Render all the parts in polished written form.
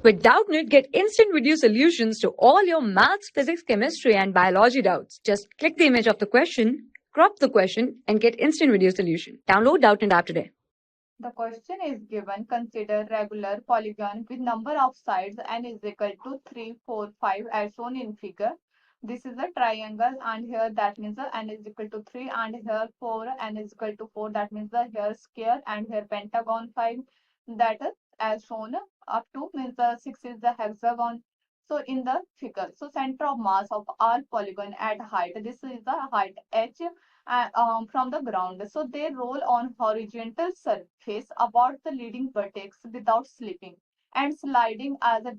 With Doubtnut, get instant video solutions to all your maths, physics, chemistry, and biology doubts. Just click the image of the question, crop the question, and get instant video solution. Download Doubtnut app today. The question is given, consider regular polygon with number of sides n is equal to 3, 4, 5 as shown in figure. This is a triangle and here that means n is equal to 3 and here 4 n is equal to 4 that means the here square and here pentagon 5 that is as shown up to means the 6 is the hexagon. So in the figure, so center of mass of all polygon at height, this is the height h from the ground. So they roll on horizontal surface about the leading vertex without slipping and sliding as a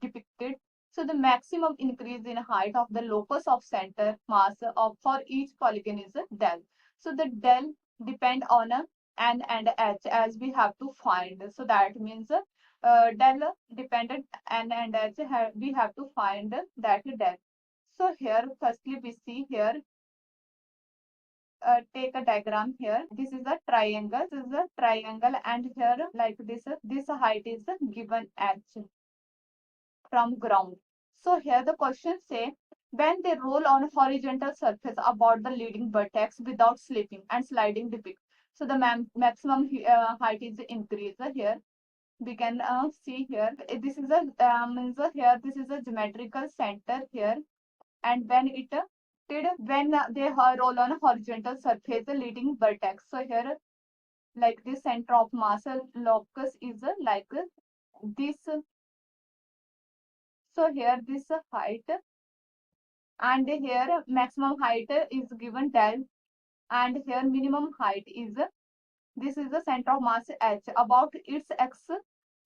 depicted. So the maximum increase in height of the locus of center mass of for each polygon is del. So the del depend on n and h as we have to find. So that means del dependent n and h we have to find that del. So here firstly we see here take a diagram here. This is a triangle. This is a triangle, and here like this height is given h from ground. So here the question say when they roll on horizontal surface about the leading vertex without slipping and sliding depict. So the maximum height is increased here. We can see here. This is a means here this is a geometrical center here, and when it when they roll on a horizontal surface the leading vertex. So here like this center of mass locus is like this. So here this height and here maximum height is given del and here minimum height is this is the center of mass h about its x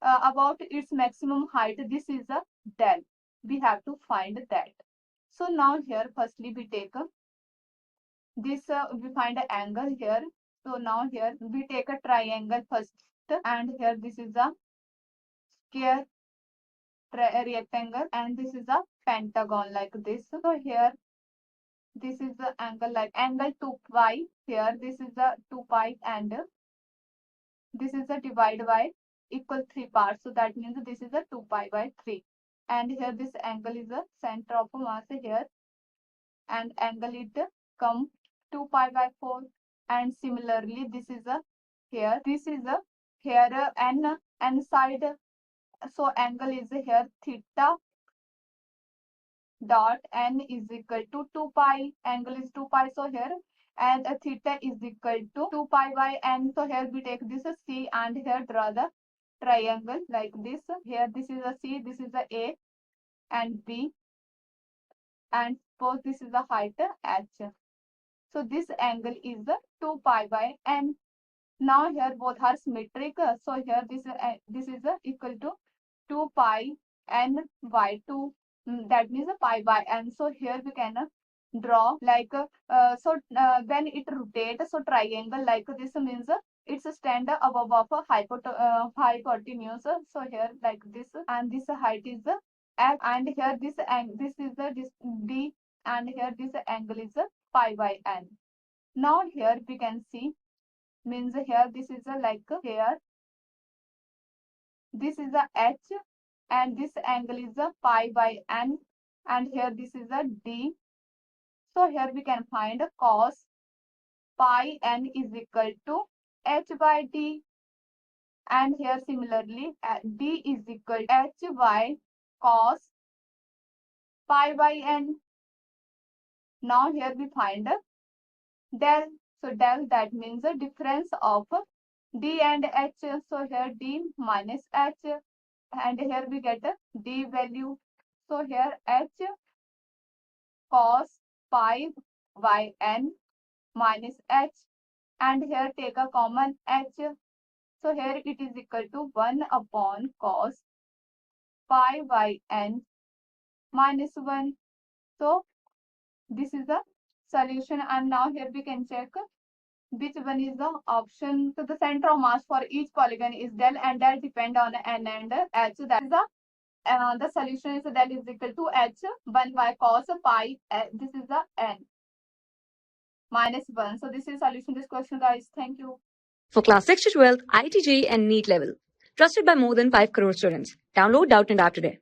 about its maximum height. This is a del. We have to find that. So now here firstly we take this we find an angle here. So now here we take a triangle first and here this is a square rectangle and this is a pentagon like this. So here this is the angle like angle 2 pi. Here this is the 2 pi and this is a divide by equal 3 parts. So that means this is a 2 pi by 3 and here this angle is a center of mass here and angle it come 2 pi by 4 and similarly this is a here this is a here n side. So angle is here theta dot n is equal to 2 pi. Angle is 2 pi. So here and theta is equal to 2 pi by n. So here we take this c and here draw the triangle like this. Here this is a c, this is a and b and suppose this is the height h. So this angle is 2 pi by n. Now here both are symmetric. So here this is equal to 2 pi n by 2. That means pi by n. So here we can draw like when it rotates. So triangle like this means it's stand above of hypotenuse. So here like this and this height is f and here this is this d and here this angle is pi by n. Now here we can see means here this is like here this is a h and this angle is a pi by n and here this is a d. So here we can find cos pi n is equal to h by d and here similarly d is equal to h by cos pi by n. Now here we find del. So del that means the difference of d and h. So here d minus h and here we get d value. So here h cos pi by n minus h and here take a common h. So here it is equal to 1 upon cos pi by n minus 1. So this is the solution and now here we can check which one is the option. So the center of mass for each polygon is del and del depend on n and h. So that is the solution is del is equal to h 1 by cos pi. This is the n minus 1. So this is solution to this question guys. Thank you. For class 6 to 12, IIT JEE and NEET level. Trusted by more than 5 crore students. Download Doubtnut app today.